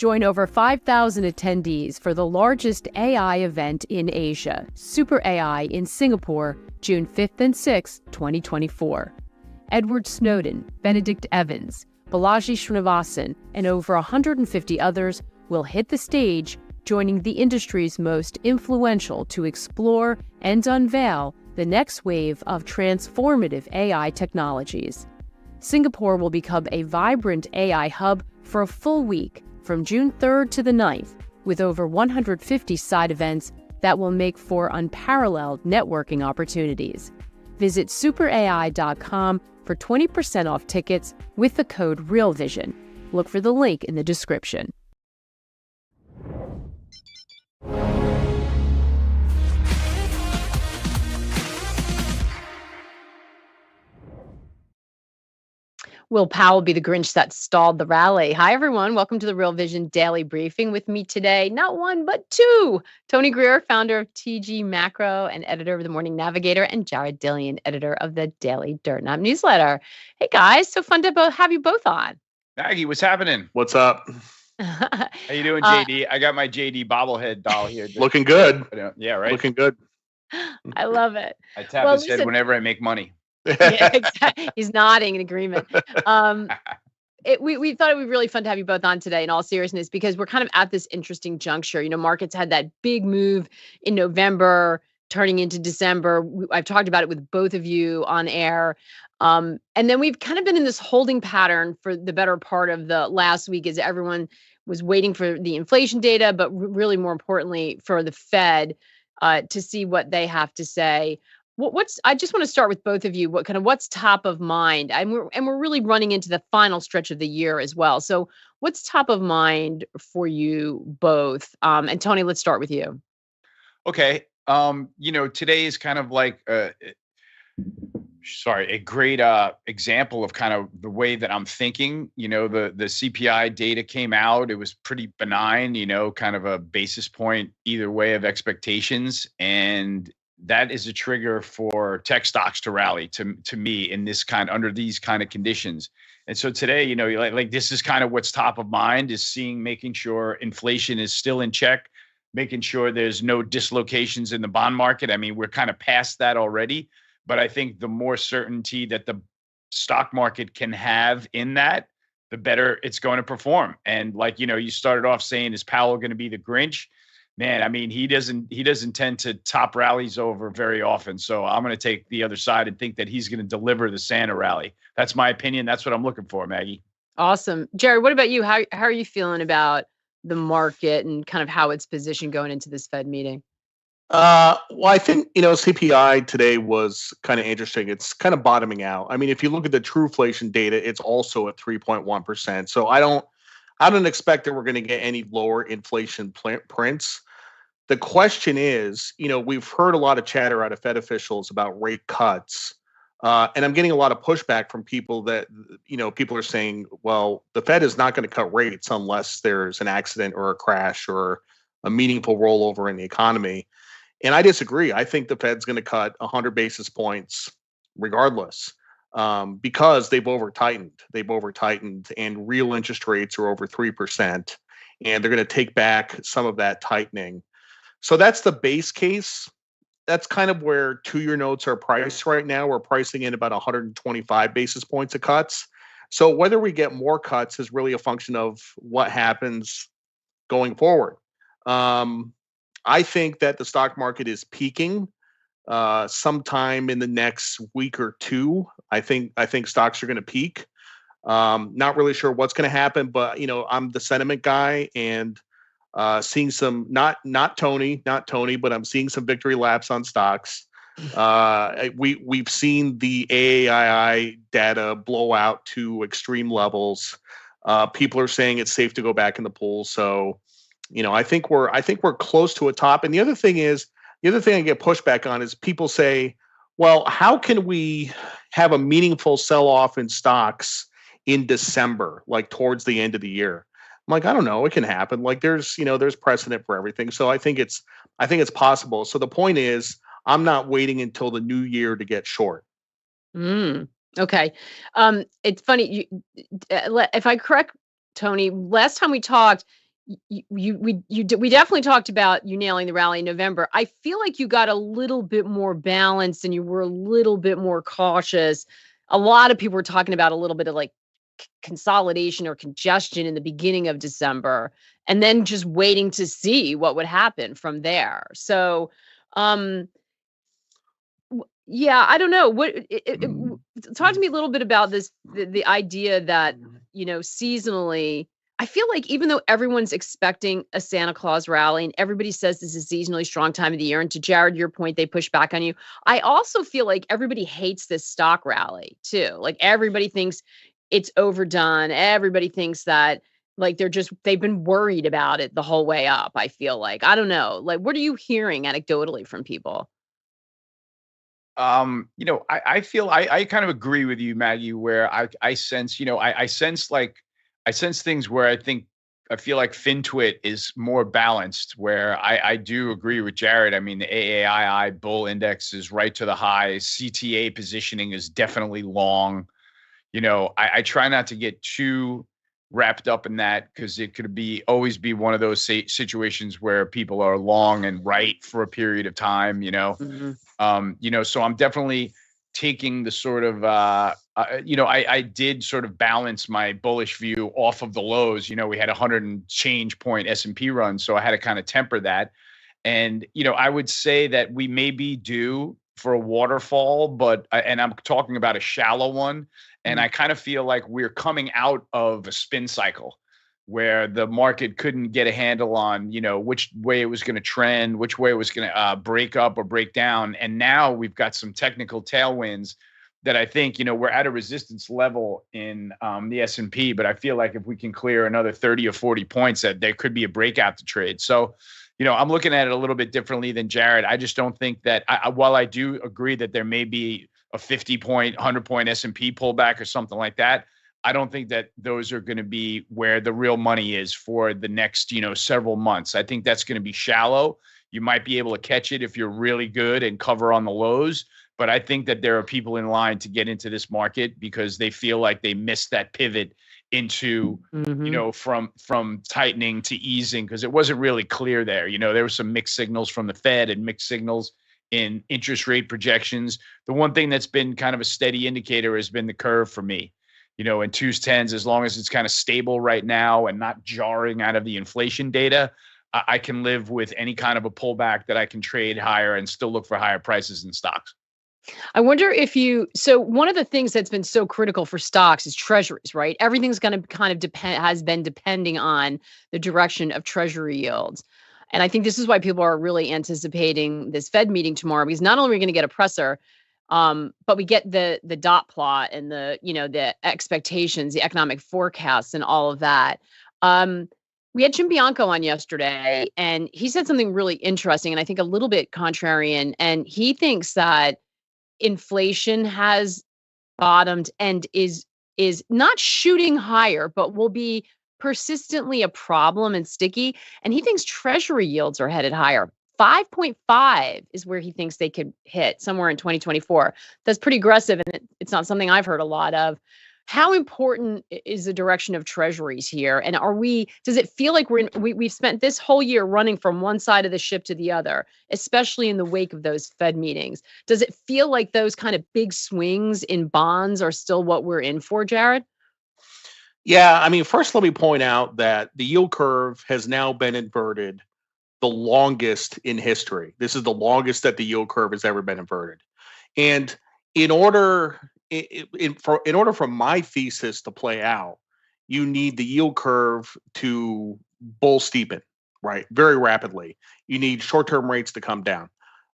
Join over 5,000 attendees for the largest AI event in Asia, Super AI in Singapore, June 5th and 6th, 2024. Edward Snowden, Benedict Evans, Balaji Srinivasan, and over 150 others will hit the stage, joining the industry's most influential to explore and unveil the next wave of transformative AI technologies. Singapore will become a vibrant AI hub for a full week from June 3rd to the 9th, with over 150 side events that will make for unparalleled networking opportunities. Visit superai.com for 20% off tickets with the code REALVISION. Look for the link in the description. Will Powell be the Grinch that stalled the rally? Hi, everyone. Welcome to the Real Vision Daily Briefing. With me today, not one, but two. Tony Greer, founder of TG Macro and editor of the Morning Navigator, and Jared Dillian, editor of the Daily Dirt Nap newsletter. Hey, guys. So fun to have you both on. Maggie, what's happening? What's up? How you doing, JD? I got my JD bobblehead doll here. Looking good. Yeah, right? Looking good. I love it. I tap his head whenever I make money. Yeah, exactly. He's nodding in agreement. We thought it would be really fun to have you both on today, in all seriousness, because we're kind of at this interesting juncture. You know, markets had that big move in November, turning into December. I've talked about it with both of you on air. And then we've kind of been in this holding pattern for the better part of the last week, as everyone was waiting for the inflation data, but really more importantly for the Fed to see what they have to say. I just want to start with both of you. What's top of mind? And we're really running into the final stretch of the year as well. So what's top of mind for you both? And Tony, let's start with you. Okay. Today is kind of like a great example of kind of the way that I'm thinking. You know, the CPI data came out. It was pretty benign, kind of a basis point either way of expectations. And that is a trigger for tech stocks to rally to me under these kind of conditions. And so today, like this is kind of what's top of mind, is making sure inflation is still in check, making sure there's no dislocations in the bond market. I mean, we're kind of past that already, but I think the more certainty that the stock market can have in that, the better it's going to perform. And you started off saying, is Powell going to be the Grinch? Man, I mean, he doesn't tend to top rallies over very often. So I'm going to take the other side and think that he's going to deliver the Santa rally. That's my opinion. That's what I'm looking for, Maggie. Awesome. Jared, what about you? How are you feeling about the market and kind of how it's positioned going into this Fed meeting? Well, I think, CPI today was kind of interesting. It's kind of bottoming out. I mean, if you look at the true inflation data, it's also at 3.1%. So I don't expect that we're going to get any lower inflation prints. The question is, we've heard a lot of chatter out of Fed officials about rate cuts. And I'm getting a lot of pushback from people that, people are saying, well, the Fed is not going to cut rates unless there's an accident or a crash or a meaningful rollover in the economy. And I disagree. I think the Fed's going to cut 100 basis points regardless, because they've over tightened. And real interest rates are over 3%, and they're going to take back some of that tightening. So that's the base case. That's kind of where 2-year notes are priced right now. We're pricing in about 125 basis points of cuts. So whether we get more cuts is really a function of what happens going forward. I think that the stock market is peaking sometime in the next week or two. I think stocks are going to peak. Not really sure what's going to happen, but I'm the sentiment guy, and seeing some not Tony, but I'm seeing some victory laps on stocks. We've seen the AAII data blow out to extreme levels. People are saying it's safe to go back in the pool. So, I think we're close to a top. And the other thing I get pushback on is people say, well, how can we have a meaningful sell-off in stocks in December, like towards the end of the year? I'm like, I don't know. It can happen. Like there's precedent for everything. So I think it's possible. So the point is, I'm not waiting until the new year to get short. Okay. It's funny. If I correct, Tony, last time we talked, we definitely talked about you nailing the rally in November. I feel like you got a little bit more balanced and you were a little bit more cautious. A lot of people were talking about a little bit of like consolidation or congestion in the beginning of December, and then just waiting to see what would happen from there. So, um, yeah, I don't know. Talk to me a little bit about this, the idea that, seasonally, I feel like even though everyone's expecting a Santa Claus rally and everybody says this is a seasonally strong time of the year, and to Jared, your point, they push back on you. I also feel like everybody hates this stock rally too. Like everybody thinks it's overdone. Everybody thinks that like they've been worried about it the whole way up. I feel like, I don't know. Like, what are you hearing anecdotally from people? I feel I kind of agree with you, Maggie, where I sense, I sense things where I feel like FinTwit is more balanced, where I do agree with Jared. I mean, the AAII bull index is right to the highs. CTA positioning is definitely long. I try not to get too wrapped up in that because it could always be one of those situations where people are long and right for a period of time, Mhm. So I'm definitely taking the sort of, I did sort of balance my bullish view off of the lows. We had 100 and change point S&P run, so I had to kind of temper that. And, I would say that we may be due for a waterfall, and I'm talking about a shallow one. And Mhm. I kind of feel like we're coming out of a spin cycle where the market couldn't get a handle on, which way it was going to trend, which way it was going to break up or break down. And now we've got some technical tailwinds that I think, we're at a resistance level in the S&P, but I feel like if we can clear another 30 or 40 points, that there could be a breakout to trade. So, I'm looking at it a little bit differently than Jared. I just don't think that while I do agree that there may be a 50 point, 100 point S&P pullback or something like that, I don't think that those are going to be where the real money is for the next, several months. I think that's going to be shallow. You might be able to catch it if you're really good and cover on the lows. But I think that there are people in line to get into this market because they feel like they missed that pivot into, Mhm. from tightening to easing, because it wasn't really clear there. There were some mixed signals from the Fed and mixed signals in interest rate projections. The one thing that's been kind of a steady indicator has been the curve for me. In twos, tens, as long as it's kind of stable right now and not jarring out of the inflation data, I can live with any kind of a pullback that I can trade higher and still look for higher prices in stocks. I wonder if so one of the things that's been so critical for stocks is treasuries, right? Everything's going to kind of has been depending on the direction of treasury yields. And I think this is why people are really anticipating this Fed meeting tomorrow, because not only are we going to get a presser, but we get the dot plot and the expectations, the economic forecasts and all of that. Um, we had Jim Bianco on yesterday, and he said something really interesting and I think a little bit contrarian. And he thinks that inflation has bottomed and is not shooting higher, but will be persistently a problem and sticky. And he thinks treasury yields are headed higher. 5.5 is where he thinks they could hit somewhere in 2024. That's pretty aggressive, and it's not something I've heard a lot of. How important is the direction of treasuries here? And does it feel like we've spent this whole year running from one side of the ship to the other, especially in the wake of those Fed meetings? Does it feel like those kind of big swings in bonds are still what we're in for, Jared? Yeah, I mean, first let me point out that the yield curve has now been inverted the longest in history. This is the longest that the yield curve has ever been inverted. And in order in order for my thesis to play out, you need the yield curve to bull steepen, right? Very rapidly. You need short-term rates to come down.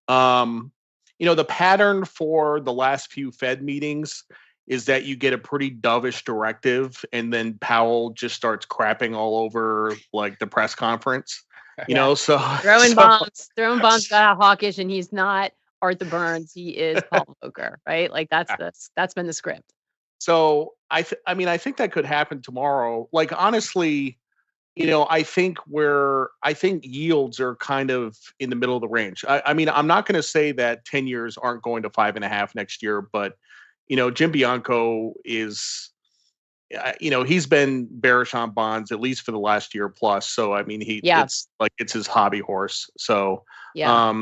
Um, the pattern for the last few Fed meetings is that you get a pretty dovish directive and then Powell just starts crapping all over like the press conference. Yeah. So Throwing so bombs, throwing bombs about how hawkish, and he's not Arthur Burns. He is Paul Volcker, right? Like that's been the script. So I mean, I think that could happen tomorrow. Like honestly, I think yields are kind of in the middle of the range. I mean, I'm not going to say that 10 years aren't going to 5.5 next year, but Jim Bianco is he's been bearish on bonds at least for the last year plus. So I mean, Yeah. it's his hobby horse. So, Yeah.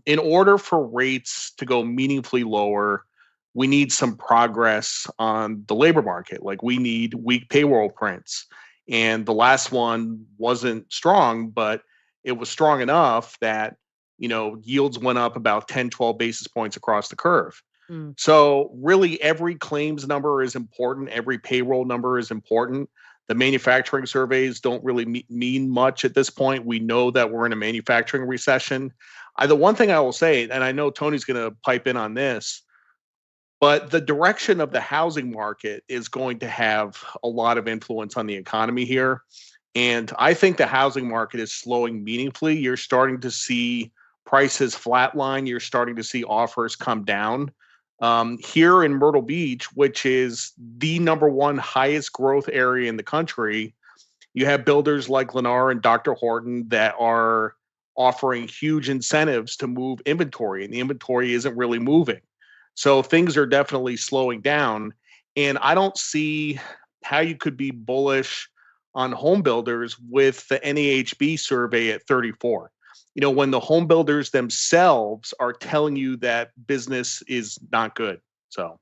in order for rates to go meaningfully lower, we need some progress on the labor market. Like we need weak payroll prints, and the last one wasn't strong, but it was strong enough that yields went up about 10, 12 basis points across the curve. Mm. So really every claims number is important. Every payroll number is important. The manufacturing surveys don't really mean much at this point. We know that we're in a manufacturing recession. The one thing I will say, and I know Tony's going to pipe in on this, but the direction of the housing market is going to have a lot of influence on the economy here. And I think the housing market is slowing meaningfully. You're starting to see prices flatline. You're starting to see offers come down. Here in Myrtle Beach, which is the number one highest growth area in the country, you have builders like Lennar and Dr. Horton that are offering huge incentives to move inventory, and the inventory isn't really moving. So things are definitely slowing down. And I don't see how you could be bullish on home builders with the NAHB survey at 34. When the home builders themselves are telling you that business is not good. So,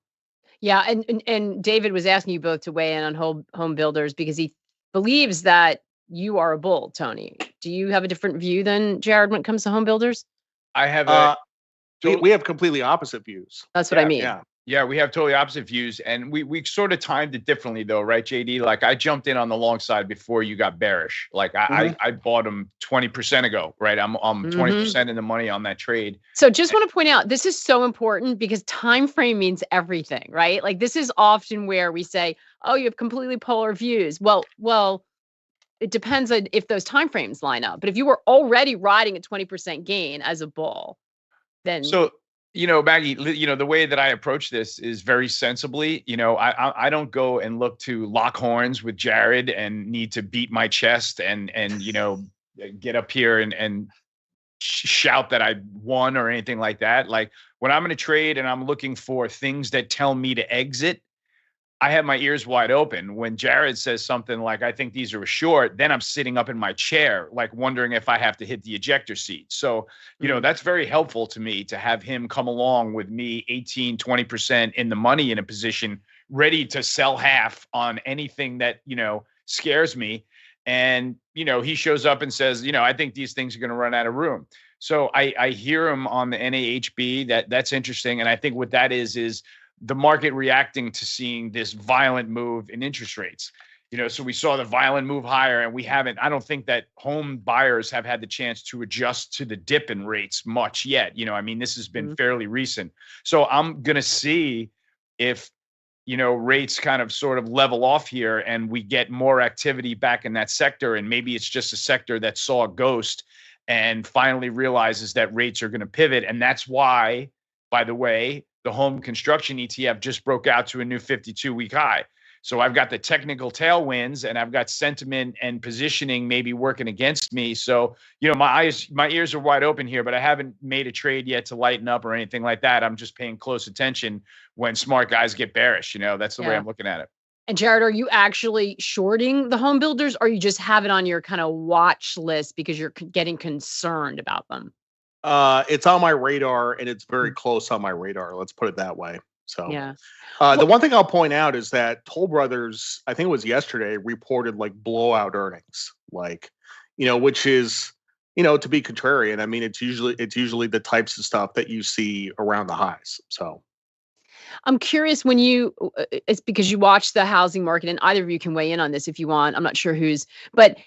Yeah, and David was asking you both to weigh in on home builders because he believes that you are a bull, Tony. Do you have a different view than Jared when it comes to home builders? I have we have completely opposite views. That's what I mean. Yeah, we have totally opposite views, and we sort of timed it differently though, right, JD? Like I jumped in on the long side before you got bearish. Like I bought them 20% ago, right? I'm 20% in the money on that trade. So just want to point out, this is so important because time frame means everything, right? Like this is often where we say, oh, you have completely polar views. Well, it depends on if those time frames line up. But if you were already riding a 20% gain as a bull, then Maggie, the way that I approach this is very sensibly. I don't go and look to lock horns with Jared and need to beat my chest and get up here and shout that I won or anything like that. Like when I'm going to trade and I'm looking for things that tell me to exit, I have my ears wide open. When Jared says something like, I think these are short, then I'm sitting up in my chair, like wondering if I have to hit the ejector seat. So, that's very helpful to me to have him come along with me 18, 20% in the money in a position ready to sell half on anything that, scares me. And, he shows up and says, I think these things are going to run out of room. So I hear him on the NAHB. That's interesting. And I think what that is the market reacting to seeing this violent move in interest rates. So we saw the violent move higher, and I don't think that home buyers have had the chance to adjust to the dip in rates much yet. This has been fairly recent. So I'm going to see if, rates kind of sort of level off here and we get more activity back in that sector. And maybe it's just a sector that saw a ghost and finally realizes that rates are going to pivot. And that's why, by the way, the home construction ETF just broke out to a new 52-week high. So I've got the technical tailwinds and I've got sentiment and positioning maybe working against me. So, my ears are wide open here, but I haven't made a trade yet to lighten up or anything like that. I'm just paying close attention when smart guys get bearish. That's the way I'm looking at it. And Jared, are you actually shorting the home builders, or you just have it on your kind of watch list because you're getting concerned about them? It's on my radar, and it's very close on my radar. Let's put it that way. So, yeah. The one thing I'll point out is that Toll Brothers, I think it was yesterday, reported like blowout earnings, which is, to be contrarian. It's usually the types of stuff that you see around the highs. So, I'm curious it's because you watch the housing market, and either of you can weigh in on this if you want. I'm not sure but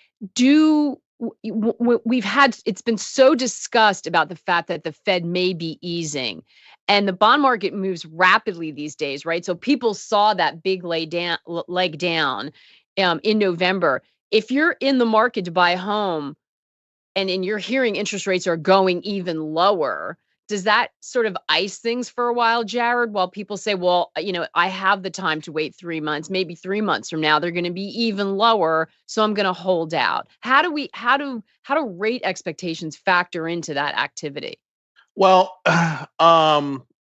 it's been so discussed about the fact that the Fed may be easing, and the bond market moves rapidly these days, right? So people saw that big leg down in November. If you're in the market to buy a home and you're hearing interest rates are going even lower, does that sort of ice things for a while, Jared? While people say, well, I have the time to wait 3 months, maybe 3 months from now, they're going to be even lower. So I'm going to hold out. How do rate expectations factor into that activity? Well,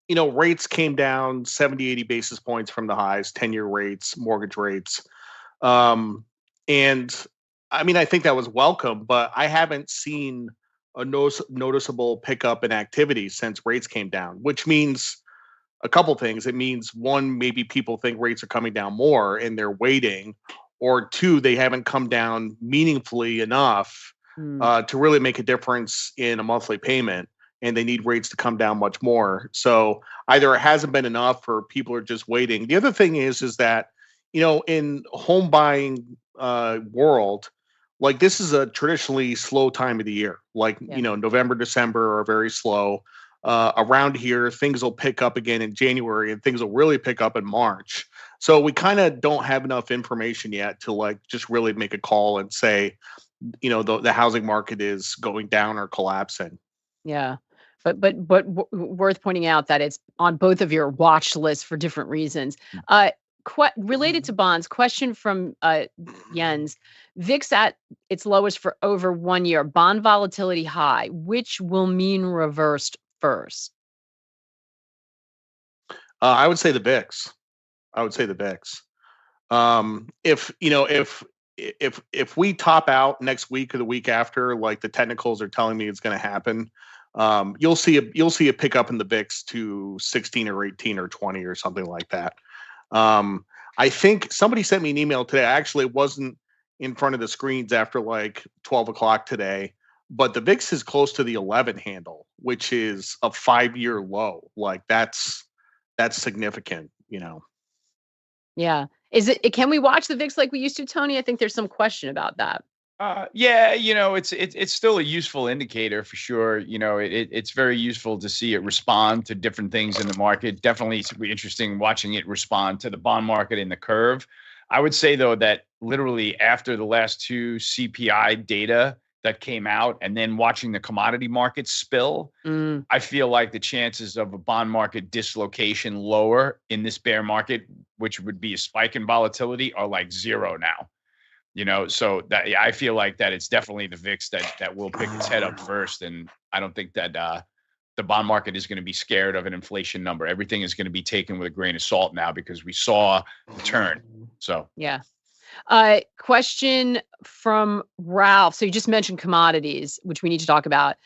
rates came down 70, 80 basis points from the highs, 10-year rates, mortgage rates. And I mean, I think that was welcome, but I haven't seen a noticeable pickup in activity since rates came down, which means a couple things. It means one, maybe people think rates are coming down more and they're waiting, or two, they haven't come down meaningfully enough to really make a difference in a monthly payment, and they need rates to come down much more. So either it hasn't been enough or people are just waiting. The other thing is that, in home buying world, like this is a traditionally slow time of the year. Like, November, December are very slow. Around here, things will pick up again in January and things will really pick up in March. So we kind of don't have enough information yet to like just really make a call and say, the housing market is going down or collapsing. Yeah. But worth pointing out that it's on both of your watch lists for different reasons. Related to bonds, question from Jens. VIX at its lowest for over 1 year, bond volatility high. Which will mean reversed first? I would say the VIX. If we top out next week or the week after, like the technicals are telling me it's going to happen, you'll see a pickup in the VIX to 16 or 18 or 20 or something like that. I think somebody sent me an email today. I actually wasn't in front of the screens after like 12 o'clock today, but the VIX is close to the 11 handle, which is a 5-year low. Like that's significant, Yeah. Can we watch the VIX like we used to, Tony? I think there's some question about that. Yeah, it's still a useful indicator for sure. It's very useful to see it respond to different things in the market. Definitely it's interesting watching it respond to the bond market in the curve. I would say though that literally after the last two CPI data that came out and then watching the commodity market spill, I feel like the chances of a bond market dislocation lower in this bear market, which would be a spike in volatility, are like zero now. So that I feel like that it's definitely the VIX that will pick its head up first. And I don't think that the bond market is going to be scared of an inflation number. Everything is going to be taken with a grain of salt now because we saw the turn. So, yeah. Question from Ralph. So you just mentioned commodities, which we need to talk about.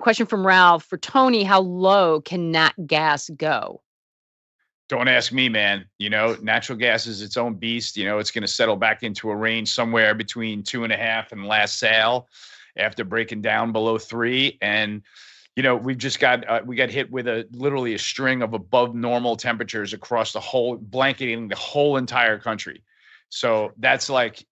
Question from Ralph for Tony: how low can nat gas go? Don't ask me, man. Natural gas is its own beast. It's going to settle back into a range somewhere between 2.5 and last sale after breaking down below 3. And, we've just we got hit with literally a string of above normal temperatures across the whole, blanketing the whole entire country. So that's like,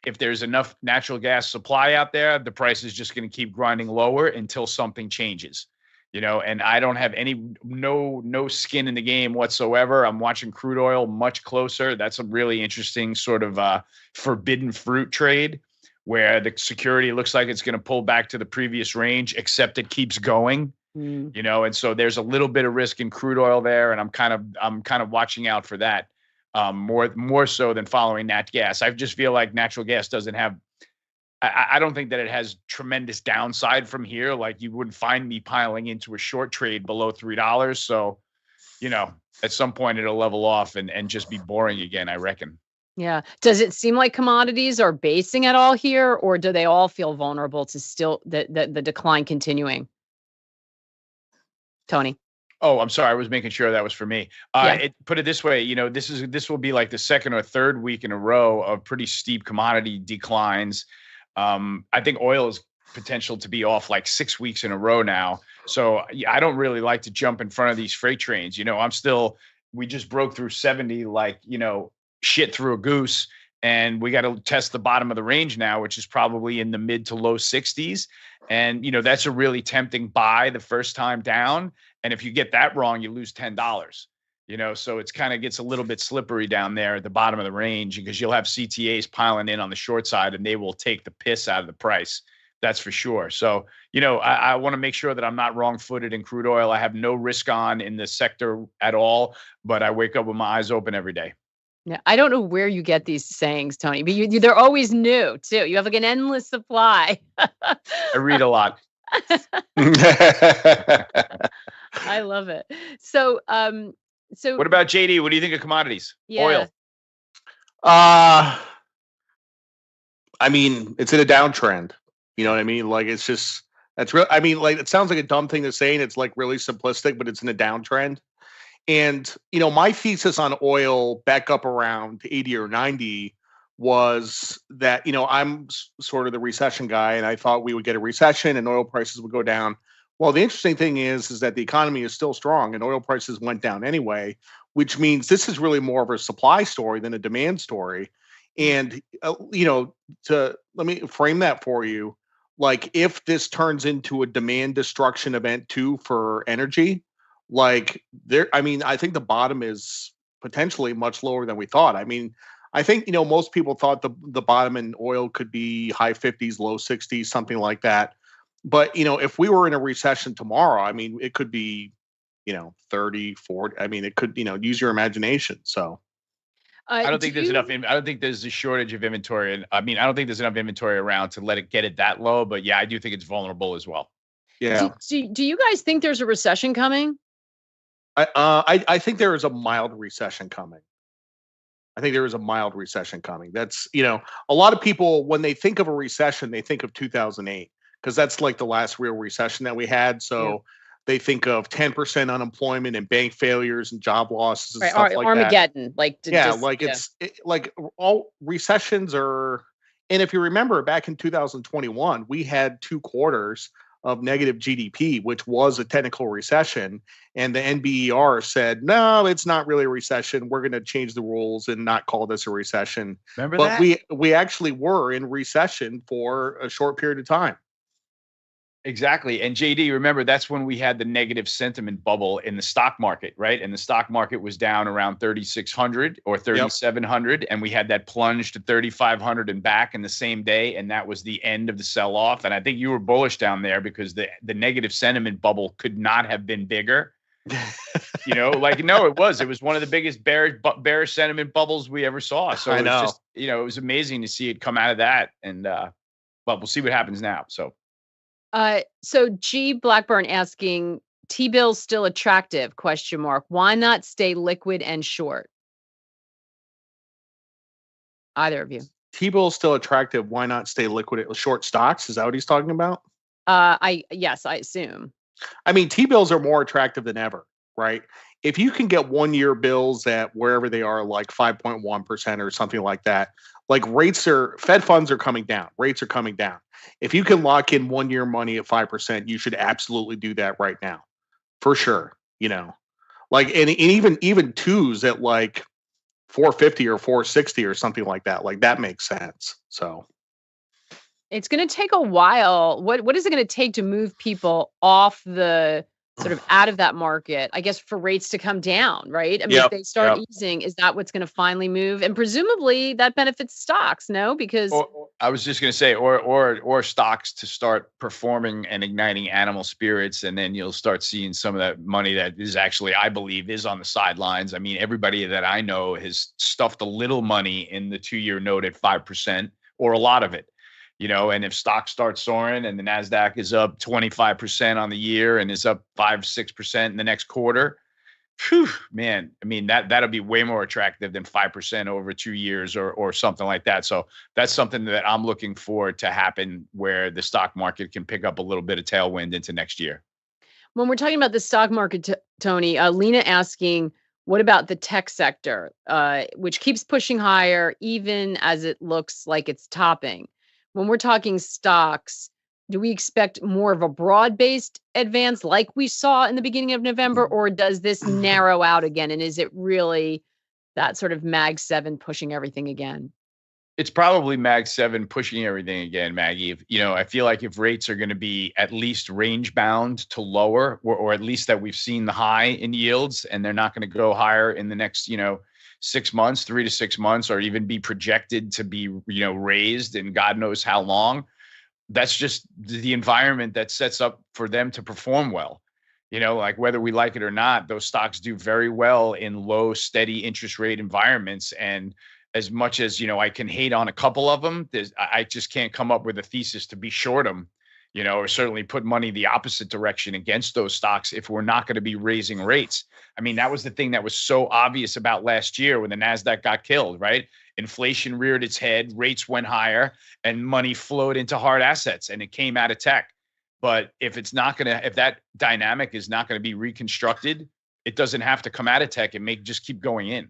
if there's enough natural gas supply out there, the price is just going to keep grinding lower until something changes. And I don't have no skin in the game whatsoever. I'm watching crude oil much closer. That's a really interesting sort of forbidden fruit trade where the security looks like it's going to pull back to the previous range, except it keeps going, and so there's a little bit of risk in crude oil there. And I'm kind of watching out for that more so than following nat gas. I just feel like natural gas doesn't have, I don't think that it has tremendous downside from here. Like you wouldn't find me piling into a short trade below $3. So, at some point it'll level off and just be boring again, I reckon. Yeah. Does it seem like commodities are basing at all here, or do they all feel vulnerable to still the decline continuing? Tony. Oh, I'm sorry. I was making sure that was for me. Put it this way, this will be like the second or third week in a row of pretty steep commodity declines. I think oil is potential to be off like 6 weeks in a row now. So I don't really like to jump in front of these freight trains. We just broke through 70, like, shit through a goose, and we got to test the bottom of the range now, which is probably in the mid to low 60s. And, that's a really tempting buy the first time down. And if you get that wrong, you lose $10. So it's kind of gets a little bit slippery down there at the bottom of the range because you'll have CTAs piling in on the short side and they will take the piss out of the price. That's for sure. So, I want to make sure that I'm not wrong-footed in crude oil. I have no risk on in the sector at all, but I wake up with my eyes open every day. Yeah, I don't know where you get these sayings, Tony, but they're always new too. You have like an endless supply. I read a lot. I love it. So, What about JD? What do you think of commodities? yeah. Oil. I mean, it's in a downtrend. You know what I mean? Like, it's just that's real. I mean, like, it sounds like a dumb thing to say, and it's like really simplistic, but it's in a downtrend. And my thesis on oil back up around 80 or 90 was that I'm sort of the recession guy, and I thought we would get a recession and oil prices would go down. Well, the interesting thing is that the economy is still strong, and oil prices went down anyway, which means this is really more of a supply story than a demand story. And to let me frame that for you, like if this turns into a demand destruction event too for energy, like I mean, I think the bottom is potentially much lower than we thought. I mean, I think most people thought the bottom in oil could be high 50s, low 60s, something like that. But if we were in a recession tomorrow, I mean, it could be 30, 40. I mean, it could use your imagination. So I don't think there's enough. I don't think there's a shortage of inventory, and I mean, I don't think there's enough inventory around to let it get it that low. But yeah, I do think it's vulnerable as well. Yeah. Do you guys think there's a recession coming? I think there is a mild recession coming. I think there is a mild recession coming. That's a lot of people, when they think of a recession, they think of 2008 because that's like the last real recession that we had. So they think of 10% unemployment and bank failures and job losses and stuff like Armageddon, that. Like all recessions are. And if you remember back in 2021, we had 2 quarters of negative GDP, which was a technical recession. And the NBER said, no, it's not really a recession. We're going to change the rules and not call this a recession. Remember that? But we actually were in recession for a short period of time. Exactly. And JD, remember, that's when we had the negative sentiment bubble in the stock market, right? And the stock market was down around 3,600 or 3,700. And we had that plunge to 3,500 and back in the same day. And that was the end of the sell-off. And I think you were bullish down there because the negative sentiment bubble could not have been bigger. No, it was one of the biggest bearish sentiment bubbles we ever saw. So it was just, it was amazing to see it come out of that. And, but we'll see what happens now. So G Blackburn asking, T-bills still attractive? ? Why not stay liquid and short? Either of you. T-bills still attractive. Why not stay liquid short stocks? Is that what he's talking about? Yes, I assume. I mean, T-bills are more attractive than ever, right? If you can get 1-year bills at wherever they are, like 5.1% or something like that, like Fed funds are coming down. Rates are coming down. If you can lock in 1-year money at 5%, you should absolutely do that right now, for sure. Like and even twos at like 450 or 460 or something like that. Like that makes sense. So it's going to take a while. What is it going to take to move people off the sort of out of that market, I guess, for rates to come down, right? I mean, if they start easing, is that what's going to finally move? And presumably that benefits stocks, no? Because I was just going to say, or stocks to start performing and igniting animal spirits, and then you'll start seeing some of that money that is actually, I believe, is on the sidelines. I mean, everybody that I know has stuffed a little money in the 2-year note at 5%, or a lot of it. And if stocks start soaring and the NASDAQ is up 25% on the year and is up 5-6% in the next quarter, man, I mean, that'll be way more attractive than 5% over 2 years or something like that. So that's something that I'm looking for to happen, where the stock market can pick up a little bit of tailwind into next year. When we're talking about the stock market, Tony, Lena asking, what about the tech sector, which keeps pushing higher even as it looks like it's topping? When we're talking stocks, do we expect more of a broad-based advance like we saw in the beginning of November, or does this narrow out again? And is it really that sort of Mag 7 pushing everything again? It's probably Mag 7 pushing everything again, Maggie. I feel like if rates are going to be at least range bound to lower, or at least that we've seen the high in yields, and they're not going to go higher in the next, 6 months, 3 to 6 months, or even be projected to be, raised in God knows how long. That's just the environment that sets up for them to perform well. Like whether we like it or not, those stocks do very well in low, steady interest rate environments. And as much as, I can hate on a couple of them, I just can't come up with a thesis to be short them, or certainly put money the opposite direction against those stocks if we're not going to be raising rates. I mean, that was the thing that was so obvious about last year when the NASDAQ got killed, right? Inflation reared its head, rates went higher, and money flowed into hard assets, and it came out of tech. But if that dynamic is not going to be reconstructed, it doesn't have to come out of tech. It may just keep going in.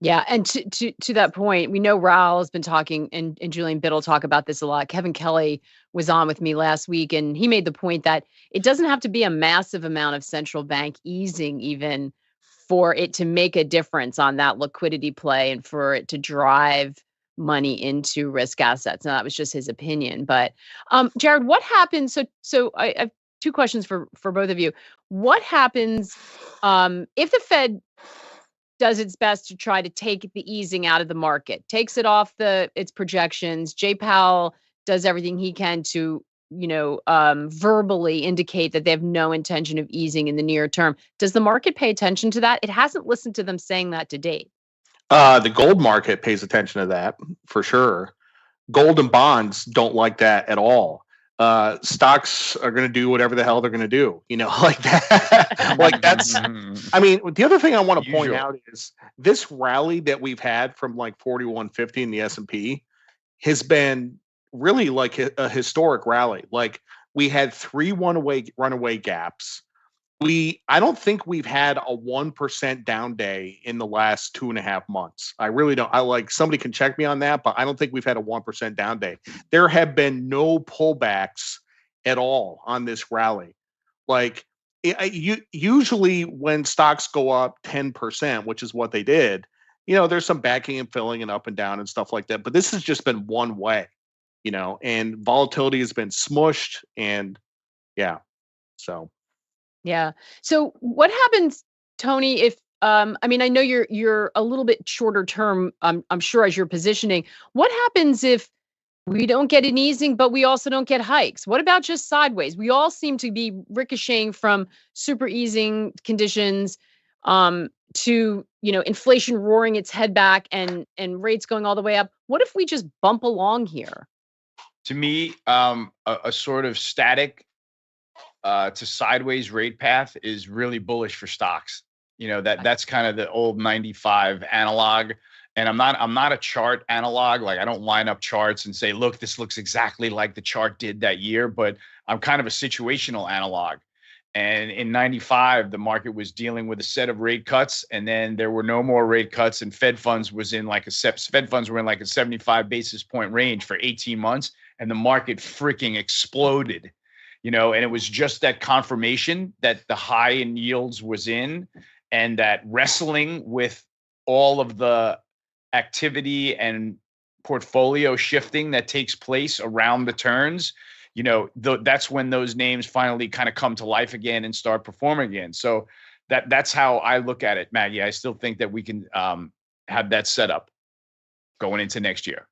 Yeah, and to that point, we know Raoul has been talking, and Julian Biddle talk about this a lot. Kevin Kelly was on with me last week, and he made the point that it doesn't have to be a massive amount of central bank easing even for it to make a difference on that liquidity play and for it to drive money into risk assets. Now, that was just his opinion. But Jared, what happens? So I have two questions for both of you. What happens if the Fed does its best to try to take the easing out of the market, takes it off its projections? Jay Powell does everything he can to, verbally indicate that they have no intention of easing in the near term. Does the market pay attention to that? It hasn't listened to them saying that to date. The gold market pays attention to that for sure. Gold and bonds don't like that at all. Stocks are going to do whatever the hell they're going to do, like that. Like that's, I mean, the other thing I want to point out is this rally that we've had from like 4150 in the S&P has been really like a historic rally. Like we had 3 runaway gaps. I don't think we've had a 1% down day in the last 2.5 months. I really don't. Somebody can check me on that, but I don't think we've had a 1% down day. There have been no pullbacks at all on this rally. Usually when stocks go up 10%, which is what they did, there's some backing and filling and up and down and stuff like that. But this has just been one way, and volatility has been smushed, and yeah, so. Yeah. So what happens, Tony, if I know you're a little bit shorter term, I'm sure, as you're positioning. What happens if we don't get an easing, but we also don't get hikes? What about just sideways? We all seem to be ricocheting from super easing conditions to, inflation roaring its head back and rates going all the way up. What if we just bump along here? To me, a sort of static to sideways rate path is really bullish for stocks. That's kind of the old 95 analog. And I'm not a chart analog. Like I don't line up charts and say, look, this looks exactly like the chart did that year, but I'm kind of a situational analog. And in 95, the market was dealing with a set of rate cuts, and then there were no more rate cuts, and Fed funds were in like a 75 basis point range for 18 months, and the market freaking exploded. And it was just that confirmation that the high in yields was in, and that wrestling with all of the activity and portfolio shifting that takes place around the turns, that's when those names finally kind of come to life again and start performing again. So that's how I look at it, Maggie. I still think that we can have that set up going into next year.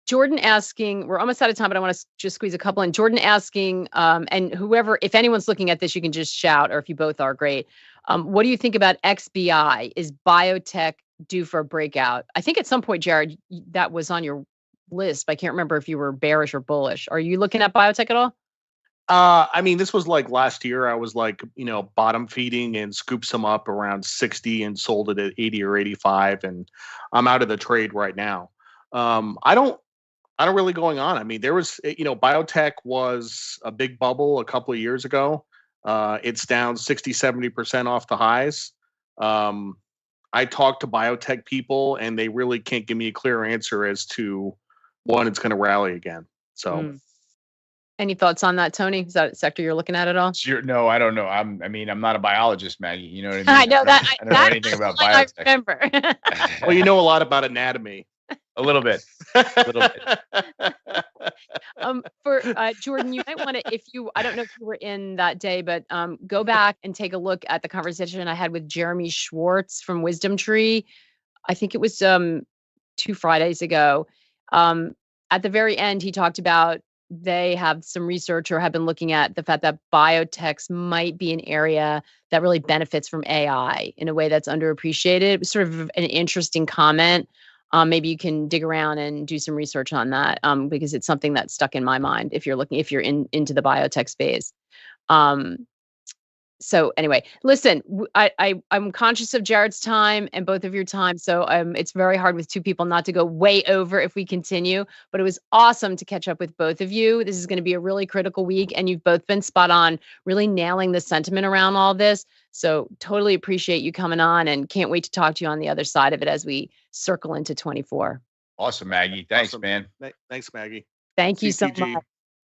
Jordan asking, we're almost out of time, but I want to just squeeze a couple in. Jordan asking, and whoever, if anyone's looking at this, you can just shout, or if you both are, great. What do you think about XBI? Is biotech due for a breakout? I think at some point, Jared, that was on your list, but I can't remember if you were bearish or bullish. Are you looking at biotech at all? This was like last year. I was like, bottom feeding and scooped some up around 60 and sold it at 80 or 85. And I'm out of the trade right now. I don't really going on. There was, biotech was a big bubble a couple of years ago. It's down 60, 70% off the highs. I talked to biotech people and they really can't give me a clear answer as to when it's going to rally again. So any thoughts on that, Tony? Is that a sector you're looking at all? Sure. No, I don't know. I'm not a biologist, Maggie. You know what I mean? I know that. I don't know anything about biotech. I remember. Well, you know a lot about anatomy. A little bit. For Jordan, you might want to, I don't know if you were in that day, but go back and take a look at the conversation I had with Jeremy Schwartz from Wisdom Tree. I think it was 2 Fridays ago. At the very end, he talked about they have some research or have been looking at the fact that biotechs might be an area that really benefits from AI in a way that's underappreciated. It was sort of an interesting comment. maybe you can dig around and do some research on that, because it's something that's stuck in my mind if you're into the biotech space. Um, so anyway, listen, I'm conscious of Jared's time and both of your time. So it's very hard with two people not to go way over if we continue, but it was awesome to catch up with both of you. This is going to be a really critical week and you've both been spot on, really nailing the sentiment around all this. So totally appreciate you coming on and can't wait to talk to you on the other side of it as we circle into 24. Awesome, Maggie. Thanks, Awesome. man. Thanks, Maggie. Thank you so CPG. much.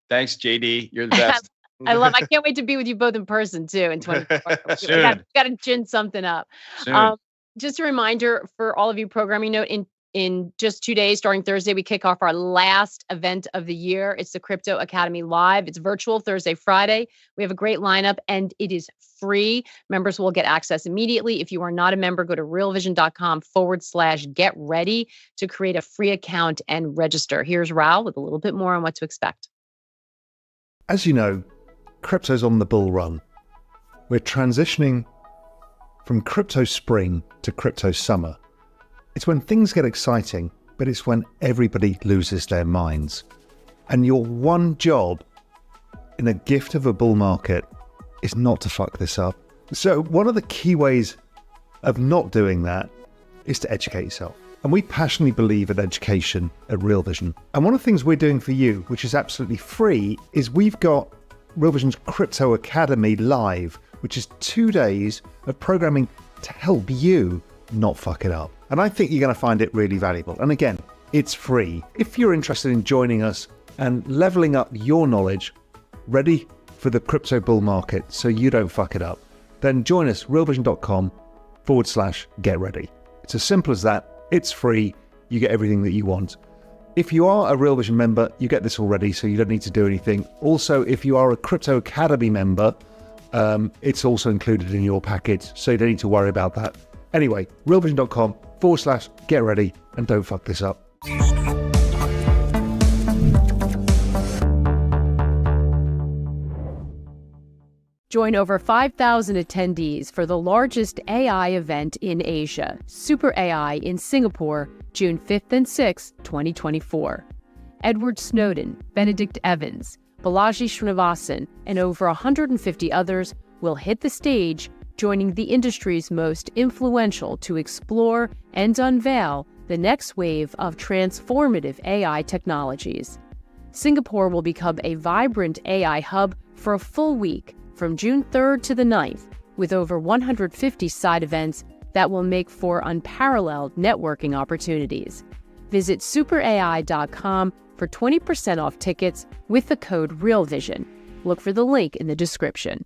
Thanks, JD. You're the best. I can't wait to be with you both in person too in 24. Soon. Got to gin something up. Soon. Just a reminder for all of you programming note, in just 2 days, starting Thursday, we kick off our last event of the year. It's the Crypto Academy Live. It's virtual Thursday, Friday. We have a great lineup and it is free. Members will get access immediately. If you are not a member, go to realvision.com/get ready to create a free account and register. Here's Raul with a little bit more on what to expect. As you know, crypto's on the bull run. We're transitioning from crypto spring to crypto summer. It's when things get exciting, but it's when everybody loses their minds. And your one job in a gift of a bull market is not to fuck this up. So one of the key ways of not doing that is to educate yourself. And we passionately believe in education at Real Vision. And one of the things we're doing for you, which is absolutely free, is we've got Real Vision's Crypto Academy Live, which is 2 days of programming to help you not fuck it up. And I think you're going to find it really valuable. And again, it's free. If you're interested in joining us and leveling up your knowledge, ready for the crypto bull market so you don't fuck it up, then join us, realvision.com/get ready. It's as simple as that. It's free. You get everything that you want. If you are a Real Vision member, you get this already, so you don't need to do anything. Also, if you are a Crypto Academy member, it's also included in your package, so you don't need to worry about that. Anyway, realvision.com/get ready, and don't fuck this up. Join over 5,000 attendees for the largest AI event in Asia, Super AI in Singapore, June 5th and 6th, 2024. Edward Snowden, Benedict Evans, Balaji Srinivasan, and over 150 others will hit the stage, joining the industry's most influential to explore and unveil the next wave of transformative AI technologies. Singapore will become a vibrant AI hub for a full week from June 3rd to the 9th, with over 150 side events that will make for unparalleled networking opportunities. Visit superai.com for 20% off tickets with the code REALVISION. Look for the link in the description.